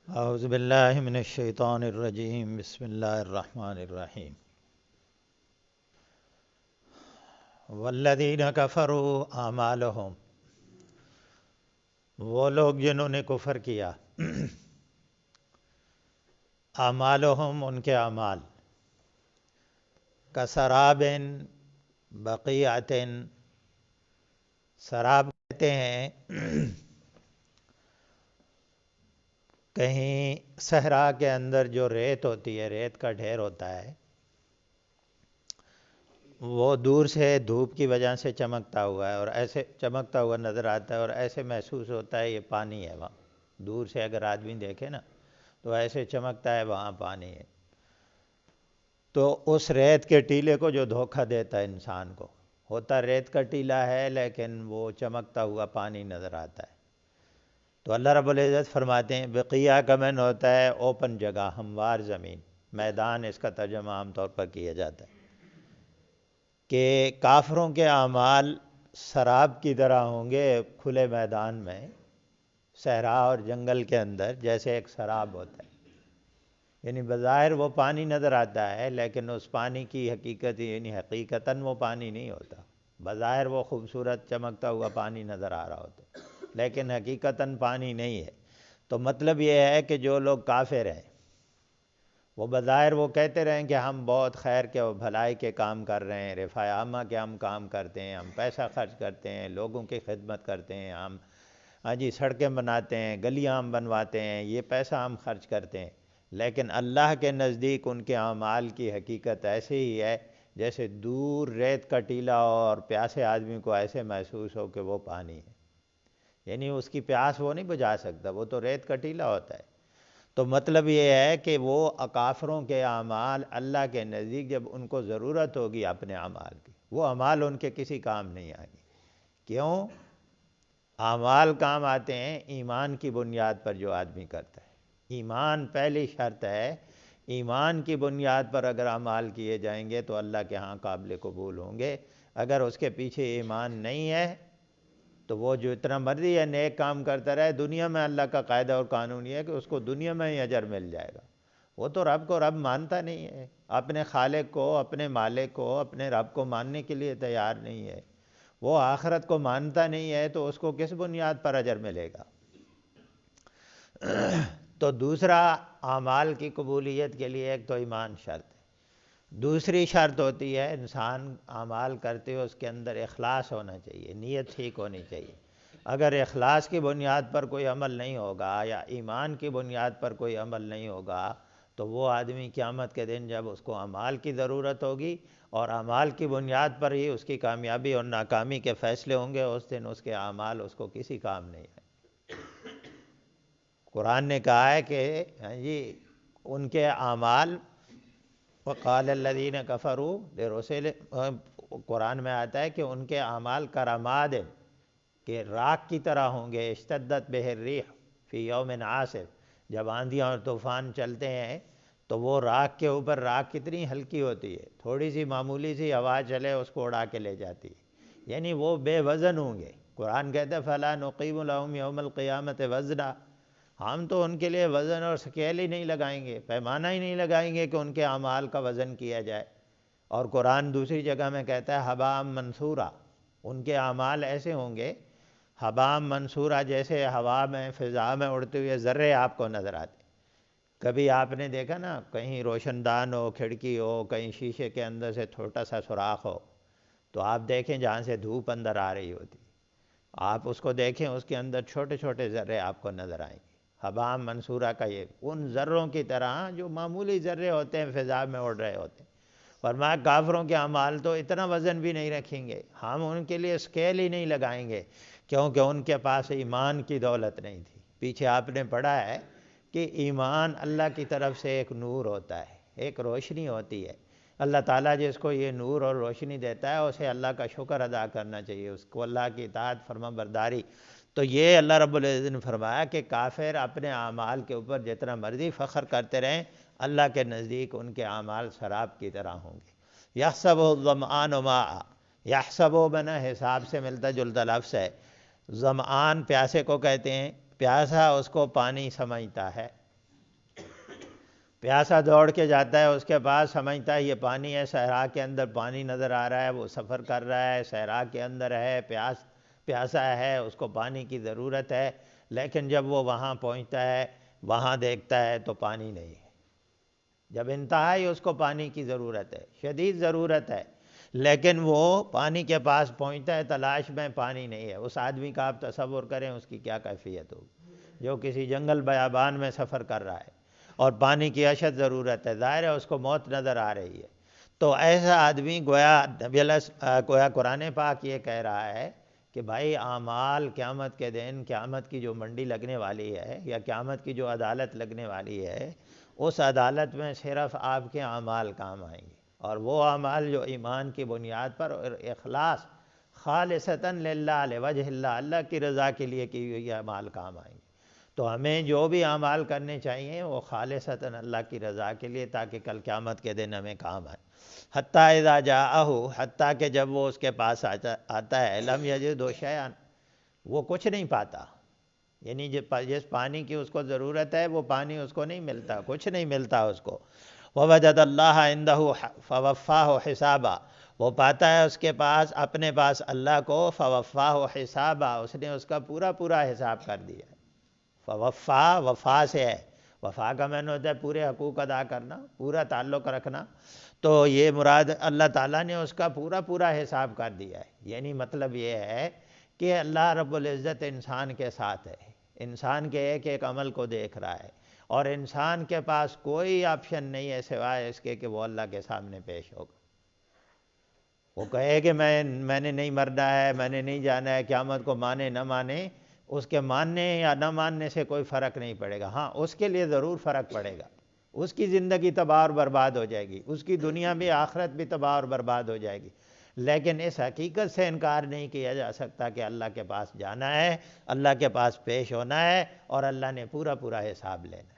اعوذ باللہ من الشیطان الرجیم، بسم اللہ الرحمن الرحیم۔ والذین کفروا اعمالہم، وہ لوگ جنہوں نے کفر کیا، اعمالہم ان کے اعمال، کسراب بقیعۃ، سراب کہتے ہیں کہیں صحرا کے اندر جو ریت ہوتی ہے، ریت کا ڈھیر ہوتا ہے، وہ دور سے دھوپ کی وجہ سے چمکتا ہوا ہے اور ایسے چمکتا ہوا نظر آتا ہے اور ایسے محسوس ہوتا ہے یہ پانی ہے وہاں، دور سے اگر آدمی دیکھے نا تو ایسے چمکتا ہے وہاں پانی ہے۔ تو اس ریت کے ٹیلے کو جو دھوکہ دیتا ہے انسان کو، ہوتا ریت کا ٹیلا ہے لیکن وہ چمکتا ہوا پانی نظر آتا ہے۔ تو اللہ رب العزت فرماتے ہیں بقیہ کا معنی ہوتا ہے اوپن جگہ، ہموار زمین، میدان اس کا ترجمہ عام طور پر کیا جاتا ہے کہ کافروں کے اعمال سراب کی طرح ہوں گے کھلے میدان میں، صحرا اور جنگل کے اندر جیسے ایک سراب ہوتا ہے، یعنی بظاہر وہ پانی نظر آتا ہے لیکن اس پانی کی حقیقت یعنی حقیقتاً وہ پانی نہیں ہوتا، بظاہر وہ خوبصورت چمکتا ہوا پانی نظر آ رہا ہوتا لیکن حقیقتاً پانی نہیں ہے۔ تو مطلب یہ ہے کہ جو لوگ کافر ہیں وہ بظاہر وہ کہتے رہیں کہ ہم بہت خیر کے اور بھلائی کے کام کر رہے ہیں، رفاع عامہ کے ہم کام کرتے ہیں، ہم پیسہ خرچ کرتے ہیں، لوگوں کی خدمت کرتے ہیں، ہم جی سڑکیں بناتے ہیں، گلیاں ہم بنواتے ہیں، یہ پیسہ ہم خرچ کرتے ہیں، لیکن اللہ کے نزدیک ان کے اعمال کی حقیقت ایسے ہی ہے جیسے دور ریت کا ٹیلا اور پیاسے آدمی کو ایسے محسوس ہو کہ وہ پانی ہے، یعنی اس کی پیاس وہ نہیں بجھا سکتا، وہ تو ریت کا ٹیلا ہوتا ہے۔ تو مطلب یہ ہے کہ وہ کافروں کے اعمال اللہ کے نزدیک جب ان کو ضرورت ہوگی اپنے اعمال کی، وہ اعمال ان کے کسی کام نہیں آئیں گے۔ کیوں؟ اعمال کام آتے ہیں ایمان کی بنیاد پر جو آدمی کرتا ہے، ایمان پہلی شرط ہے، ایمان کی بنیاد پر اگر اعمال کیے جائیں گے تو اللہ کے ہاں قابل قبول ہوں گے۔ اگر اس کے پیچھے ایمان نہیں ہے تو وہ جو اتنا مرضی ہے نیک کام کرتا رہے، دنیا میں اللہ کا قاعدہ اور قانون یہ ہے کہ اس کو دنیا میں ہی اجر مل جائے گا، وہ تو رب کو رب مانتا نہیں ہے، اپنے خالق کو، اپنے مالک کو، اپنے رب کو ماننے کے لیے تیار نہیں ہے، وہ آخرت کو مانتا نہیں ہے تو اس کو کس بنیاد پر اجر ملے گا؟ تو دوسرا، اعمال کی قبولیت کے لیے ایک تو ایمان شرط ہے، دوسری شرط ہوتی ہے انسان اعمال کرتے ہو اس کے اندر اخلاص ہونا چاہیے، نیت ٹھیک ہونی چاہیے۔ اگر اخلاص کی بنیاد پر کوئی عمل نہیں ہوگا یا ایمان کی بنیاد پر کوئی عمل نہیں ہوگا تو وہ آدمی قیامت کے دن جب اس کو اعمال کی ضرورت ہوگی اور اعمال کی بنیاد پر ہی اس کی کامیابی اور ناکامی کے فیصلے ہوں گے، اس دن اس کے اعمال اس کو کسی کام نہیں آئے۔ قرآن نے کہا ہے کہ جی ان کے اعمال، وقال الذین کفروا لرسل، قرآن میں آتا ہے کہ ان کے اعمال کرماد، کہ راکھ کی طرح ہوں گے، اشتدت بہ الریح فی یوم عاصف، جب آندھیاں اور طوفان چلتے ہیں تو وہ راکھ کے اوپر، راکھ کتنی ہلکی ہوتی ہے، تھوڑی سی معمولی سی ہوا چلے اس کو اڑا کے لے جاتی ہے، یعنی وہ بے وزن ہوں گے۔ قرآن کہتا ہے فَلَا نُقِيمُ لَهُمْ يَوْمَ الْقِيَامَةِ وَزْنًا، ہم تو ان کے لیے وزن اور سکیل ہی نہیں لگائیں گے، پیمانہ ہی نہیں لگائیں گے کہ ان کے اعمال کا وزن کیا جائے۔ اور قرآن دوسری جگہ میں کہتا ہے حباء منثورا، ان کے اعمال ایسے ہوں گے حباء منثورا، جیسے ہوا میں فضا میں اڑتے ہوئے ذرے آپ کو نظر آتے۔ کبھی آپ نے دیکھا نا کہیں روشن دان ہو، کھڑکی ہو، کہیں شیشے کے اندر سے چھوٹا سا سوراخ ہو تو آپ دیکھیں جہاں سے دھوپ اندر آ رہی ہوتی، آپ اس کو دیکھیں اس کے اندر چھوٹے چھوٹے ذرے آپ کو نظر آئیں گے۔ حباء منصورہ کا یہ ان ذروں کی طرح جو معمولی ذرے ہوتے ہیں فضا میں اڑ رہے ہوتے ہیں۔ فرمایا کافروں کے اعمال تو اتنا وزن بھی نہیں رکھیں گے، ہم ان کے لیے اسکیل ہی نہیں لگائیں گے، کیونکہ ان کے پاس ایمان کی دولت نہیں تھی۔ پیچھے آپ نے پڑھا ہے کہ ایمان اللہ کی طرف سے ایک نور ہوتا ہے، ایک روشنی ہوتی ہے، اللہ تعالیٰ جس کو یہ نور اور روشنی دیتا ہے اسے اللہ کا شکر ادا کرنا چاہیے، اس کو اللہ کی اطاعت فرما برداری۔ تو یہ اللہ رب العزت نے فرمایا کہ کافر اپنے اعمال کے اوپر جتنا مرضی فخر کرتے رہیں، اللہ کے نزدیک ان کے اعمال سراب کی طرح ہوں گے۔ یحسبہ الظمآن ماء، یحسبہ بنا حساب سے ملتا جلتا لفظ ہے، ظمآن پیاسے کو کہتے ہیں، پیاسا اس کو پانی سمجھتا ہے، پیاسا دوڑ کے جاتا ہے اس کے پاس، سمجھتا ہے یہ پانی ہے، صحرا کے اندر پانی نظر آ رہا ہے، وہ سفر کر رہا ہے، صحرا کے اندر ہے، پیاسا ہے، اس کو پانی کی ضرورت ہے، لیکن جب وہ وہاں پہنچتا ہے وہاں دیکھتا ہے تو پانی نہیں ہے۔ جب انتہائی اس کو پانی کی ضرورت ہے، شدید ضرورت ہے، لیکن وہ پانی کے پاس پہنچتا ہے، تلاش میں پانی نہیں ہے۔ اس آدمی کا آپ تصور کریں اس کی کیا کیفیت ہوگی، جو کسی جنگل بیابان میں سفر کر رہا ہے اور پانی کی اشد ضرورت ہے، ظاہر ہے اس کو موت نظر آ رہی ہے۔ تو ایسا آدمی گویا قرآن پاک یہ کہہ رہا ہے کہ بھائی اعمال قیامت کے دن، قیامت کی جو منڈی لگنے والی ہے یا قیامت کی جو عدالت لگنے والی ہے، اس عدالت میں صرف آپ کے اعمال کام آئیں گے، اور وہ اعمال جو ایمان کی بنیاد پر اور اخلاص خالصتاً للہ لوجہ اللہ، اللہ کی رضا کے لیے کی ہوئی اعمال کام آئیں گے۔ تو ہمیں جو بھی اعمال کرنے چاہیے وہ خالصتاً اللہ کی رضا کے لیے، تاکہ کل قیامت کے دن ہمیں کام آئے۔ حتیٰ اذا جاءہ، حتیٰ کہ جب وہ اس کے پاس آتا ہے، لم یجد شیئا، وہ کچھ نہیں پاتا، یعنی جس پانی کی اس کو ضرورت ہے وہ پانی اس کو نہیں ملتا، کچھ نہیں ملتا اس کو۔ ووجد اللہ عندہ فوفاہ حسابا، وہ پاتا ہے اس کے پاس، اپنے پاس اللہ کو، فوفاہ حسابا، اس نے اس کا پورا پورا حساب کر دیا۔ فوفا، وفا سے ہے، وفا کا معنی ہوتا ہے پورے حقوق ادا کرنا، پورا تعلق رکھنا، تو یہ مراد اللہ تعالیٰ نے اس کا پورا پورا حساب کر دیا ہے۔ یعنی مطلب یہ ہے کہ اللہ رب العزت انسان کے ساتھ ہے، انسان کے ایک ایک عمل کو دیکھ رہا ہے، اور انسان کے پاس کوئی آپشن نہیں ہے سوائے اس کے کہ وہ اللہ کے سامنے پیش ہوگا۔ وہ کہے کہ میں نے نہیں مرنا ہے، میں نے نہیں جانا ہے، قیامت کو مانے نہ مانے، اس کے ماننے یا نہ ماننے سے کوئی فرق نہیں پڑے گا۔ ہاں اس کے لیے ضرور فرق پڑے گا، اس کی زندگی تباہ اور برباد ہو جائے گی، اس کی دنیا بھی آخرت بھی تباہ اور برباد ہو جائے گی، لیکن اس حقیقت سے انکار نہیں کیا جا سکتا کہ اللہ کے پاس جانا ہے، اللہ کے پاس پیش ہونا ہے، اور اللہ نے پورا پورا حساب لینا ہے۔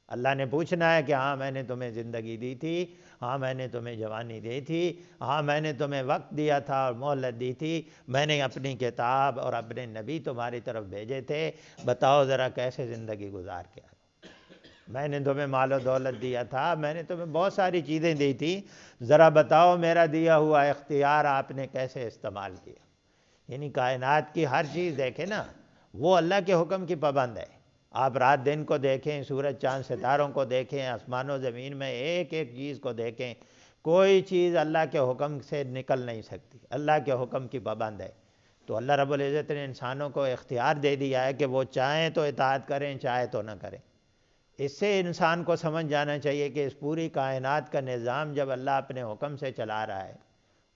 اللہ نے پوچھنا ہے کہ ہاں میں نے تمہیں زندگی دی تھی، ہاں میں نے تمہیں جوانی دی تھی، ہاں میں نے تمہیں وقت دیا تھا اور مہلت دی تھی، میں نے اپنی کتاب اور اپنے نبی تمہاری طرف بھیجے تھے، بتاؤ ذرا کیسے زندگی گزار کے آئے۔ میں نے تمہیں مال و دولت دیا تھا، میں نے تمہیں بہت ساری چیزیں دی تھی، ذرا بتاؤ میرا دیا ہوا اختیار آپ نے کیسے استعمال کیا۔ یعنی کائنات کی ہر چیز دیکھیں نا، وہ اللہ کے حکم کی پابند ہے۔ آپ رات دن کو دیکھیں، سورج چاند ستاروں کو دیکھیں، آسمان و زمین میں ایک ایک چیز کو دیکھیں، کوئی چیز اللہ کے حکم سے نکل نہیں سکتی، اللہ کے حکم کی پابند ہے۔ تو اللہ رب العزت نے انسانوں کو اختیار دے دیا ہے کہ وہ چاہیں تو اطاعت کریں، چاہے تو نہ کریں۔ اس سے انسان کو سمجھ جانا چاہیے کہ اس پوری کائنات کا نظام جب اللہ اپنے حکم سے چلا رہا ہے،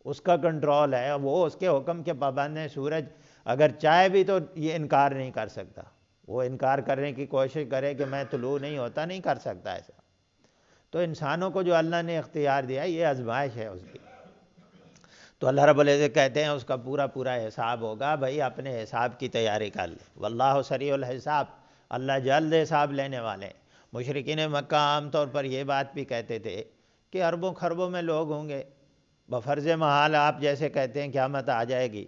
اس کا کنٹرول ہے، وہ اس کے حکم کے پابند ہیں۔ سورج اگر چاہے بھی تو یہ انکار نہیں کر سکتا، وہ انکار کرنے کی کوشش کرے کہ میں طلوع نہیں ہوتا، نہیں کر سکتا ایسا۔ تو انسانوں کو جو اللہ نے اختیار دیا یہ آزمائش ہے اس کی۔ تو اللہ رب العزت کہتے ہیں اس کا پورا پورا حساب ہوگا، بھائی اپنے حساب کی تیاری کر لے۔ واللہ سریع الحساب، اللہ جلد حساب لینے والے ہیں۔ مشرکین مکہ عام طور پر یہ بات بھی کہتے تھے کہ اربوں خربوں میں لوگ ہوں گے، بفرض محال آپ جیسے کہتے ہیں قیامت آ جائے گی،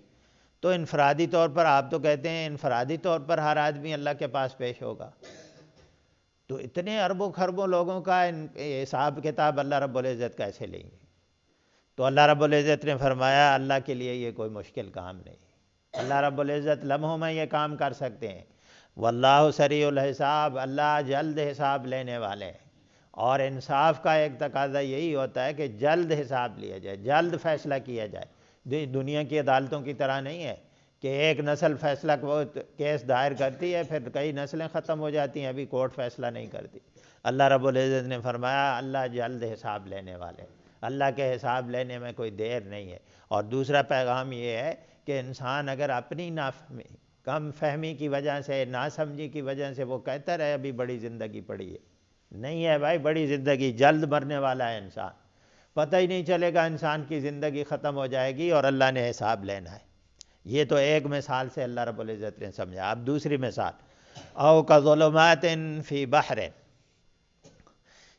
تو انفرادی طور پر آپ تو کہتے ہیں انفرادی طور پر ہر آدمی اللہ کے پاس پیش ہوگا، تو اتنے اربوں خربوں لوگوں کا حساب کتاب اللہ رب العزت کیسے لیں گے؟ تو اللہ رب العزت نے فرمایا اللہ کے لیے یہ کوئی مشکل کام نہیں، اللہ رب العزت لمحوں میں یہ کام کر سکتے ہیں۔ واللہ سریع الحساب، اللہ جلد حساب لینے والے ہیں، اور انصاف کا ایک تقاضا یہی ہوتا ہے کہ جلد حساب لیا جائے، جلد فیصلہ کیا جائے۔ دنیا کی عدالتوں کی طرح نہیں ہے کہ ایک نسل فیصلہ کیس دائر کرتی ہے، پھر کئی نسلیں ختم ہو جاتی ہیں، ابھی کورٹ فیصلہ نہیں کرتی۔ اللہ رب العزت نے فرمایا اللہ جلد حساب لینے والے ہیں، اللہ کے حساب لینے میں کوئی دیر نہیں ہے۔ اور دوسرا پیغام یہ ہے کہ انسان اگر اپنی نافہمی، کم فہمی کی وجہ سے، ناسمجھی کی وجہ سے وہ کہتا رہے ابھی بڑی زندگی پڑی ہے، نہیں ہے بھائی، بڑی زندگی، جلد مرنے والا ہے انسان، پتہ ہی نہیں چلے گا انسان کی زندگی ختم ہو جائے گی اور اللہ نے حساب لینا ہے۔ یہ تو ایک مثال سے اللہ رب العزت نے سمجھا۔ اب دوسری مثال، او کظلمات فی بحر،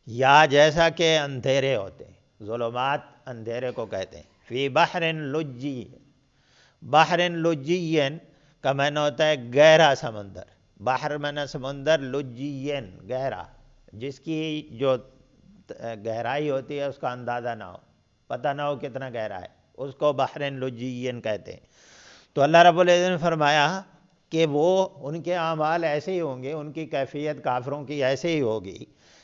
یا جیسا کہ اندھیرے ہوتے ہیں، ظلمات اندھیرے کو کہتے ہیں، فی بحر لجی، بحر لجی کا معنی ہوتا ہے گہرا سمندر، بحر معنی سمندر، لجین گہرا، جس کی جو گہرائی ہوتی ہے اس کا اندازہ نہ ہو، پتہ نہ ہو کتنا گہرا ہے، اس کو بحر لجین کہتے ہیں۔ تو اللہ رب العزت نے فرمایا کہ وہ ان کے اعمال ایسے ہی ہوں گے، ان کی کیفیت کافروں کی ایسے ہی ہوگی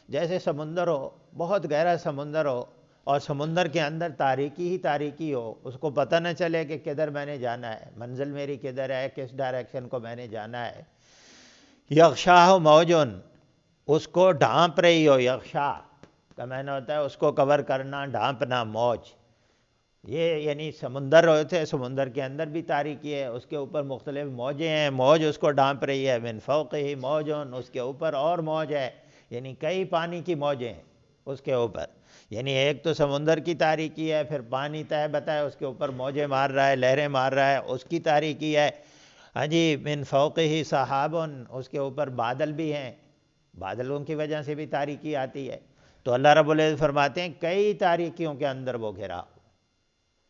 جیسے سمندر ہو، بہت گہرا سمندر ہو، اور سمندر کے اندر تاریکی ہی تاریکی ہو، اس کو پتہ نہ چلے کہ کدھر میں نے جانا ہے، منزل میری کدھر ہے، کس ڈائریکشن کو میں نے جانا ہے۔ یغشاہ موجن، اس کو ڈھانپ رہی ہو، یغشا کا معنی ہوتا ہے اس کو کور کرنا، ڈھانپنا، موج۔ یہ یعنی سمندر ہوتے ہیں، سمندر کے اندر بھی تاریکی ہے، اس کے اوپر مختلف موجیں ہیں، موج اس کو ڈھانپ رہی ہے، من فوقہ موجن، اس کے اوپر اور موج ہے، یعنی کئی پانی کی موجیں ہیں اس کے اوپر۔ یعنی ایک تو سمندر کی تاریکی ہے، پھر پانی تہ بتائے اس کے اوپر موجیں مار رہا ہے، لہریں مار رہا ہے، اس کی تاریکی ہے۔ ہاں جی، من فوقہ سحاب، اس کے اوپر بادل بھی ہیں، بادلوں کی وجہ سے بھی تاریکی آتی ہے۔ تو اللہ رب العزت فرماتے ہیں کئی تاریکیوں کے اندر وہ گھرا،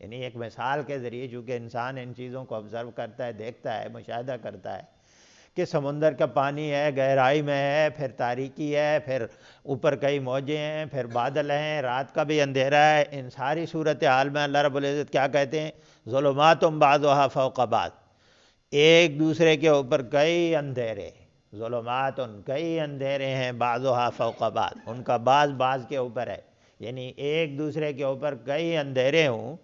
یعنی ایک مثال کے ذریعے، چونکہ انسان ان چیزوں کو آبزرو کرتا ہے، دیکھتا ہے، مشاہدہ کرتا ہے کہ سمندر کا پانی ہے، گہرائی میں ہے، پھر تاریکی ہے، پھر اوپر کئی موجیں ہیں، پھر بادل ہیں، رات کا بھی اندھیرا ہے، ان ساری صورتحال میں اللہ رب العزت کیا کہتے ہیں؟ ظلمات بعضها فوق بعض، ایک دوسرے کے اوپر کئی اندھیرے، ظلمات کئی اندھیرے ہیں، بعضها فوق بعض، ان کا بعض بعض کے اوپر ہے، یعنی ایک دوسرے کے اوپر کئی اندھیرے ہوں۔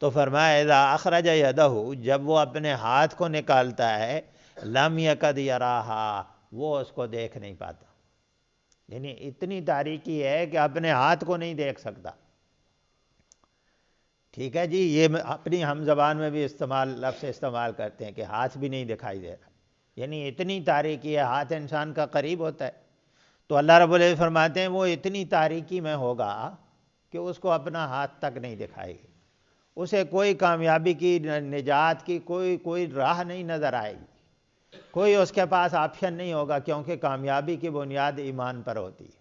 تو فرمایا اذا اخرج یدہ، جب وہ اپنے ہاتھ کو نکالتا ہے، لم یکد یراہا، وہ اس کو دیکھ نہیں پاتا، یعنی اتنی تاریکی ہے کہ اپنے ہاتھ کو نہیں دیکھ سکتا۔ ٹھیک ہے جی، یہ اپنی ہم زبان میں بھی لفظ استعمال کرتے ہیں کہ ہاتھ بھی نہیں دکھائی دے رہا، یعنی اتنی تاریکی ہے، ہاتھ انسان کا قریب ہوتا ہے۔ تو اللہ رب العزت فرماتے ہیں وہ اتنی تاریکی میں ہوگا کہ اس کو اپنا ہاتھ تک نہیں دکھائے گی، اسے کوئی کامیابی کی، نجات کی کوئی راہ نہیں نظر آئے گی، کوئی اس کے پاس آپشن نہیں ہوگا، کیونکہ کامیابی کی بنیاد ایمان پر ہوتی ہے،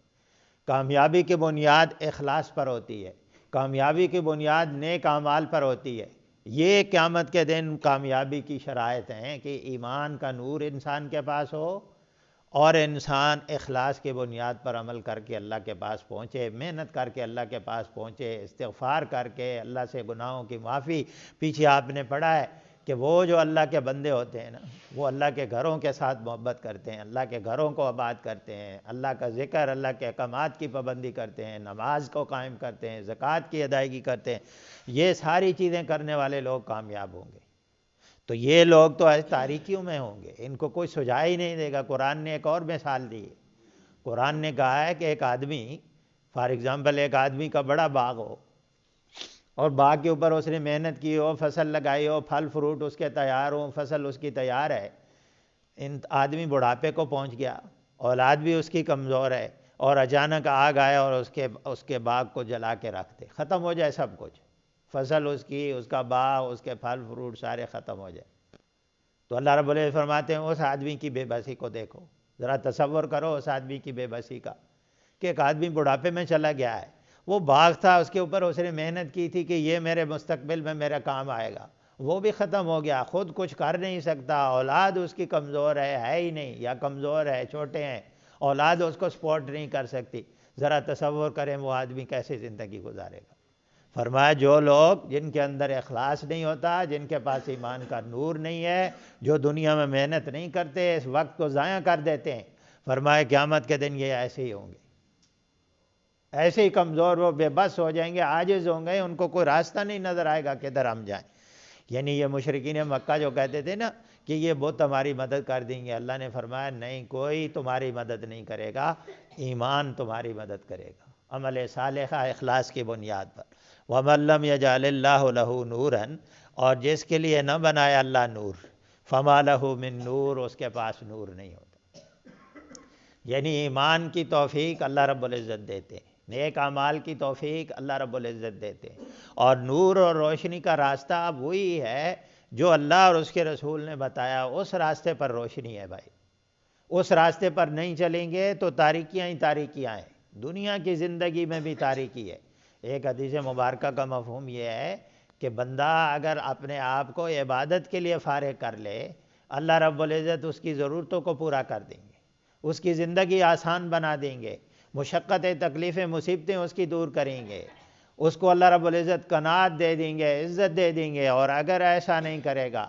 کامیابی کی بنیاد اخلاص پر ہوتی ہے، کامیابی کی بنیاد نیک اعمال پر ہوتی ہے۔ یہ قیامت کے دن کامیابی کی شرائط ہیں کہ ایمان کا نور انسان کے پاس ہو، اور انسان اخلاص کی بنیاد پر عمل کر کے اللہ کے پاس پہنچے، محنت کر کے اللہ کے پاس پہنچے، استغفار کر کے اللہ سے گناہوں کی معافی۔ پیچھے آپ نے پڑھا ہے کہ وہ جو اللہ کے بندے ہوتے ہیں نا، وہ اللہ کے گھروں کے ساتھ محبت کرتے ہیں، اللہ کے گھروں کو آباد کرتے ہیں، اللہ کا ذکر، اللہ کے احکامات کی پابندی کرتے ہیں، نماز کو قائم کرتے ہیں، زکوٰۃ کی ادائیگی کرتے ہیں، یہ ساری چیزیں کرنے والے لوگ کامیاب ہوں گے۔ تو یہ لوگ تو ایسے تاریکیوں میں ہوں گے، ان کو کوئی سجھا ہی نہیں دے گا۔ قرآن نے ایک اور مثال دی ہے، قرآن نے کہا ہے کہ ایک آدمی، فار ایگزامپل ایک آدمی کا بڑا باغ ہو، اور باغ کے اوپر اس نے محنت کی ہو، فصل لگائی ہو، پھل فروٹ اس کے تیار ہوں، فصل اس کی تیار ہے، ان آدمی بڑھاپے کو پہنچ گیا، اولاد بھی اس کی کمزور ہے، اور اچانک آگ آئے اور اس کے باغ کو جلا کے رکھ دے، ختم ہو جائے سب کچھ، فصل اس کی، اس کا باغ، اس کے پھل فروٹ سارے ختم ہو جائے۔ تو اللہ رب العزت فرماتے ہیں اس آدمی کی بے بسی کو دیکھو، ذرا تصور کرو اس آدمی کی بے بسی کا، کہ ایک آدمی بڑھاپے میں چلا گیا ہے، وہ باغ تھا، اس کے اوپر اس نے محنت کی تھی کہ یہ میرے مستقبل میں میرا کام آئے گا، وہ بھی ختم ہو گیا، خود کچھ کر نہیں سکتا، اولاد اس کی کمزور ہے ہی نہیں، یا کمزور ہے، چھوٹے ہیں، اولاد اس کو سپورٹ نہیں کر سکتی۔ ذرا تصور کریں وہ آدمی کیسے زندگی گزارے گا۔ فرمایا جو لوگ، جن کے اندر اخلاص نہیں ہوتا، جن کے پاس ایمان کا نور نہیں ہے، جو دنیا میں محنت نہیں کرتے، اس وقت کو ضائع کر دیتے ہیں، فرمایا قیامت کے دن یہ ایسے ہی ہوں گے، ایسے ہی کمزور، وہ بے بس ہو جائیں گے، عاجز ہوں گے، ان کو کوئی راستہ نہیں نظر آئے گا کدھر ہم جائیں۔ یعنی یہ مشرکین مکہ جو کہتے تھے نا کہ یہ بت ہماری مدد کر دیں گے، اللہ نے فرمایا نہیں، کوئی تمہاری مدد نہیں کرے گا، ایمان تمہاری مدد کرے گا، عمل صالحہ اخلاص کی بنیاد پر۔ وَمَن لَّمْ يَجْعَلِ اللَّهُ لَهُ نُورًا، اور جس کے لیے نہ بنایا اللہ نور، فَمَا لَهُ مِن نور، اس کے پاس نور نہیں ہوتا۔ یعنی ایمان کی توفیق اللہ رب العزت دیتے ہیں، نیک اعمال کی توفیق اللہ رب العزت دیتے ہیں، اور نور اور روشنی کا راستہ اب وہی ہے جو اللہ اور اس کے رسول نے بتایا، اس راستے پر روشنی ہے بھائی، اس راستے پر نہیں چلیں گے تو تاریکیاں ہی تاریکیاں ہیں، دنیا کی زندگی میں بھی تاریکی ہے۔ ایک حدیث مبارکہ کا مفہوم یہ ہے کہ بندہ اگر اپنے آپ کو عبادت کے لیے فارغ کر لے، اللہ رب العزت اس کی ضرورتوں کو پورا کر دیں گے، اس کی زندگی آسان بنا دیں گے، مشقتیں تکلیفیں مصیبتیں اس کی دور کریں گے، اس کو اللہ رب العزت قناعت دے دیں گے، عزت دے دیں گے۔ اور اگر ایسا نہیں کرے گا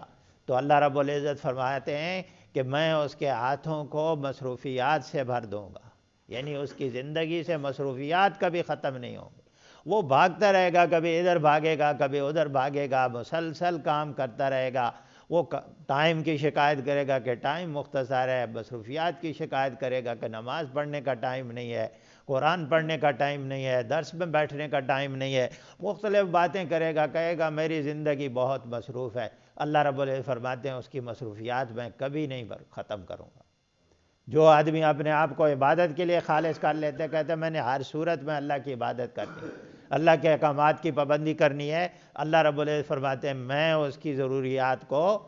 تو اللہ رب العزت فرماتے ہیں کہ میں اس کے ہاتھوں کو مصروفیات سے بھر دوں گا، یعنی اس کی زندگی سے مصروفیات کبھی ختم نہیں ہوں گے۔ وہ بھاگتا رہے گا، کبھی ادھر بھاگے گا کبھی ادھر بھاگے گا، مسلسل کام کرتا رہے گا۔ وہ ٹائم کی شکایت کرے گا کہ ٹائم مختصر ہے، مصروفیات کی شکایت کرے گا کہ نماز پڑھنے کا ٹائم نہیں ہے، قرآن پڑھنے کا ٹائم نہیں ہے، درس میں بیٹھنے کا ٹائم نہیں ہے، مختلف باتیں کرے گا، کہے گا میری زندگی بہت مصروف ہے۔ اللہ رب العزت فرماتے ہیں اس کی مصروفیات میں کبھی نہیں ختم کروں گا۔ جو آدمی اپنے آپ کو عبادت کے لیے خالص کر لیتے، کہتے ہیں میں نے ہر صورت میں اللہ کی عبادت کرنی ہے، اللہ کے احکامات کی پابندی کرنی ہے، اللہ رب العزت فرماتے ہیں میں اس کی ضروریات کو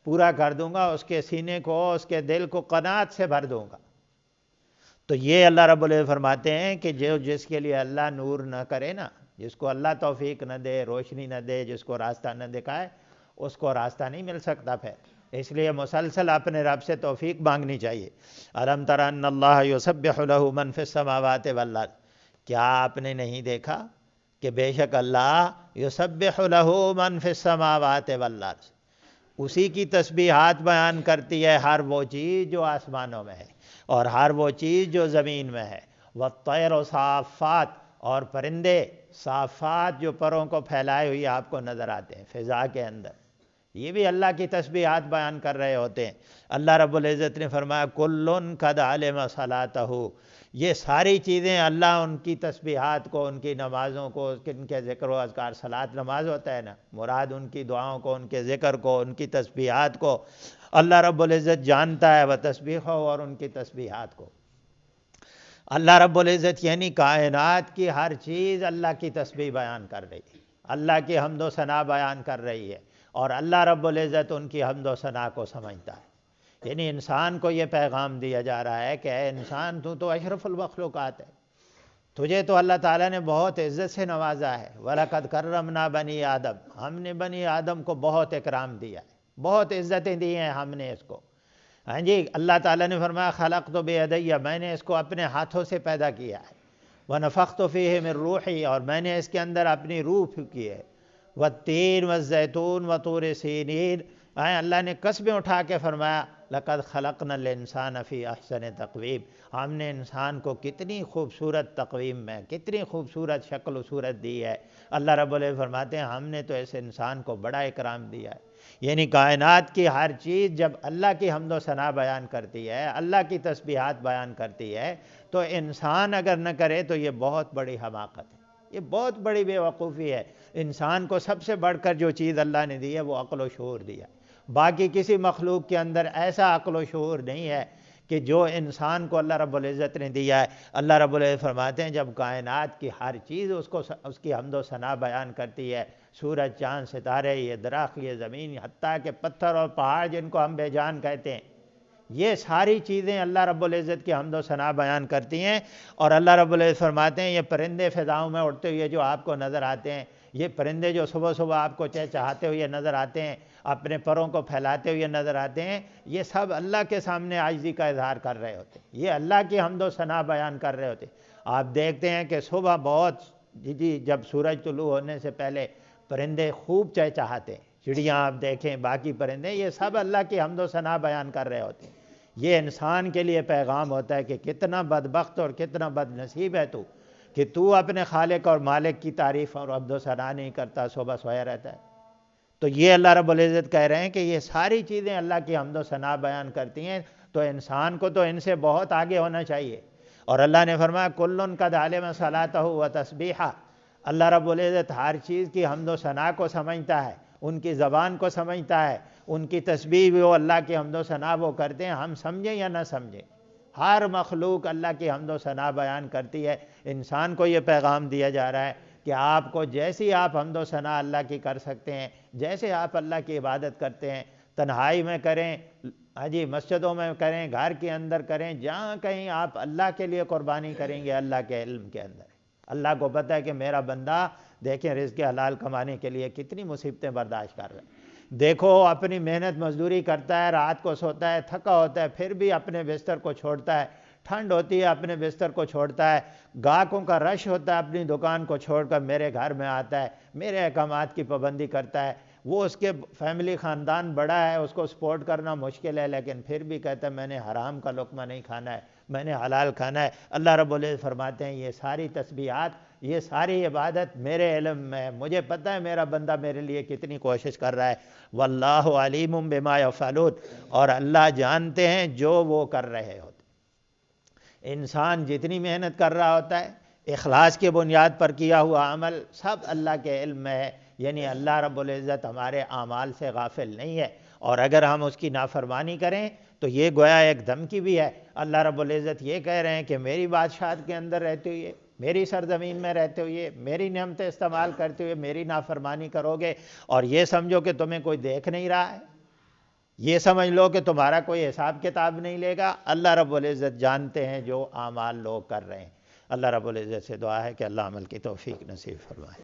پورا کر دوں گا، اس کے سینے کو، اس کے دل کو قناعت سے بھر دوں گا۔ تو یہ اللہ رب العزت فرماتے ہیں کہ جس کے لیے اللہ نور نہ کرے نا، جس کو اللہ توفیق نہ دے، روشنی نہ دے، جس کو راستہ نہ دکھائے، اس کو راستہ نہیں مل سکتا پھر۔ اس لیے مسلسل اپنے رب سے توفیق مانگنی چاہیے۔ الم تر ان اللہ یسبح له من فی السماوات والارض، کیا آپ نے نہیں دیکھا کہ بے شک اللہ یسبح له من فی السماوات والارض، اسی کی تسبیحات بیان کرتی ہے ہر وہ چیز جو آسمانوں میں ہے اور ہر وہ چیز جو زمین میں ہے۔ والطیر صافات، اور پرندے صافات جو پروں کو پھیلائے ہوئی آپ کو نظر آتے ہیں فضا کے اندر، یہ بھی اللہ کی تسبیحات بیان کر رہے ہوتے ہیں۔ اللہ رب العزت نے فرمایا کل قد علم صلاتہ، یہ ساری چیزیں اللہ ان کی تسبیحات کو، ان کی نمازوں کو، ان کے ذکر و اذکار، صلاۃ نماز ہوتا ہے نا، مراد ان کی دعاؤں کو، ان کے ذکر کو، ان کی تسبیحات کو اللہ رب العزت جانتا ہے، وہ تسبیح اور ان کی تسبیحات کو۔ اللہ رب العزت یعنی کائنات کی ہر چیز اللہ کی تسبیح بیان کر رہی ہے، اللہ کی حمد و ثنا بیان کر رہی ہے، اور اللہ رب العزت ان کی حمد و ثنا کو سمجھتا ہے۔ یعنی انسان کو یہ پیغام دیا جا رہا ہے کہ اے انسان تو اشرف المخلوقات ہے، تجھے تو اللہ تعالیٰ نے بہت عزت سے نوازا ہے۔ وَلَقَدْ كَرَّمْنَا بَنِي آدم، ہم نے بنی آدم کو بہت اکرام دیا ہے، بہت عزتیں دی ہیں ہم نے اس کو۔ ہاں جی، اللہ تعالیٰ نے فرمایا خلقت بِیَدَیَّ، میں نے اس کو اپنے ہاتھوں سے پیدا کیا ہے۔ وَنَفَخْتُ فِیہِ مِن رُوحِی، اور میں نے اس کے اندر اپنی روح پھونکی ہے۔ وَالتِّینِ وَالزَّیتُونِ وَطُورِ سِینِین، اللہ نے قسمیں اٹھا کے فرمایا لَقَدْ خَلَقْنَا الْإِنسَانَ فِی أَحْسَنِ تَقْوِیمٍ، ہم نے انسان کو کتنی خوبصورت تقویم میں، کتنی خوبصورت شکل و صورت دی ہے۔ اللہ رب العزت فرماتے ہیں ہم نے تو اس انسان کو بڑا اکرام دیا ہے۔ یعنی کائنات کی ہر چیز جب اللہ کی حمد و ثنا بیان کرتی ہے، اللہ کی تسبیحات بیان کرتی ہے، تو انسان اگر نہ کرے تو یہ بہت بڑی حماقت ہے، یہ بہت بڑی بے وقوفی ہے۔ انسان کو سب سے بڑھ کر جو چیز اللہ نے دی ہے وہ عقل و شعور دیا، باقی کسی مخلوق کے اندر ایسا عقل و شعور نہیں ہے کہ جو انسان کو اللہ رب العزت نے دیا ہے۔ اللہ رب العزت فرماتے ہیں جب کائنات کی ہر چیز اس کی حمد و ثنا بیان کرتی ہے، سورج، چاند، ستارے، یہ درخت، یہ زمین، حتیٰ کہ پتھر اور پہاڑ جن کو ہم بے جان کہتے ہیں، یہ ساری چیزیں اللہ رب العزت کی حمد و ثنا بیان کرتی ہیں۔ اور اللہ رب العزت فرماتے ہیں یہ پرندے فضاؤں میں اڑتے ہوئے جو آپ کو نظر آتے ہیں، یہ پرندے جو صبح صبح آپ کو چہچہاتے ہوئے نظر آتے ہیں، اپنے پروں کو پھیلاتے ہوئے نظر آتے ہیں، یہ سب اللہ کے سامنے عاجزی کا اظہار کر رہے ہوتے ہیں، یہ اللہ کی حمد و ثنا بیان کر رہے ہوتے ہیں۔ آپ دیکھتے ہیں کہ صبح بہت جب سورج طلوع ہونے سے پہلے پرندے خوب چہچہاتے ہیں، چڑیاں آپ دیکھیں، باقی پرندے، یہ سب اللہ کی حمد و ثنا بیان کر رہے ہوتے ہیں۔ یہ انسان کے لیے پیغام ہوتا ہے کہ کتنا بدبخت اور کتنا بد نصیب ہے کہ تو اپنے خالق اور مالک کی تعریف اور حمد و ثنا نہیں کرتا، صبح سویا رہتا ہے۔ تو یہ اللہ رب العزت کہہ رہے ہیں کہ یہ ساری چیزیں اللہ کی حمد و ثنا بیان کرتی ہیں، تو انسان کو تو ان سے بہت آگے ہونا چاہیے۔ اور اللہ نے فرمایا کل قد علم صلاتہ و تسبیحہ، اللہ رب العزت ہر چیز کی حمد و ثنا کو سمجھتا ہے، ان کی زبان کو سمجھتا ہے، ان کی تسبیح بھی وہ اللہ کی حمد و ثنا وہ کرتے ہیں، ہم سمجھیں یا نہ سمجھیں، ہر مخلوق اللہ کی حمد و ثنا بیان کرتی ہے۔ انسان کو یہ پیغام دیا جا رہا ہے کہ آپ کو جیسی آپ حمد و ثنا اللہ کی کر سکتے ہیں، جیسے آپ اللہ کی عبادت کرتے ہیں، تنہائی میں کریں، جی مسجدوں میں کریں، گھر کے اندر کریں، جہاں کہیں آپ اللہ کے لیے قربانی کریں گے اللہ کے علم کے اندر۔ اللہ کو پتہ ہے کہ میرا بندہ دیکھیں رزق حلال کمانے کے لیے کتنی مصیبتیں برداشت کر رہا ہے، دیکھو اپنی محنت مزدوری کرتا ہے، رات کو سوتا ہے، تھکا ہوتا ہے، پھر بھی اپنے بستر کو چھوڑتا ہے، ٹھنڈ ہوتی ہے اپنے بستر کو چھوڑتا ہے، گاہکوں کا رش ہوتا ہے اپنی دکان کو چھوڑ کر میرے گھر میں آتا ہے، میرے احکامات کی پابندی کرتا ہے، وہ اس کے فیملی خاندان بڑا ہے، اس کو سپورٹ کرنا مشکل ہے، لیکن پھر بھی کہتا ہے میں نے حرام کا لقمہ نہیں کھانا ہے، میں نے حلال کھانا ہے۔ اللہ رب العزت فرماتے ہیں یہ ساری تسبیحات، یہ ساری عبادت میرے علم میں ہے، مجھے پتہ ہے میرا بندہ میرے لیے کتنی کوشش کر رہا ہے، واللہ علیم بما یفعلون، اور اللہ جانتے ہیں جو وہ کر رہے ہوتے۔ انسان جتنی محنت کر رہا ہوتا ہے، اخلاص کی بنیاد پر کیا ہوا عمل سب اللہ کے علم میں ہے، یعنی اللہ رب العزت ہمارے اعمال سے غافل نہیں ہے، اور اگر ہم اس کی نافرمانی کریں تو یہ گویا ایک دھمکی بھی ہے۔ اللہ رب العزت یہ کہہ رہے ہیں کہ میری بادشاہت کے اندر رہتے ہوئے، میری سرزمین میں رہتے ہوئے، میری نعمتیں استعمال کرتے ہوئے میری نافرمانی کرو گے، اور یہ سمجھو کہ تمہیں کوئی دیکھ نہیں رہا ہے، یہ سمجھ لو کہ تمہارا کوئی حساب کتاب نہیں لے گا۔ اللہ رب العزت جانتے ہیں جو اعمال لوگ کر رہے ہیں۔ اللہ رب العزت سے دعا ہے کہ اللہ عمل کی توفیق نصیب فرمائے۔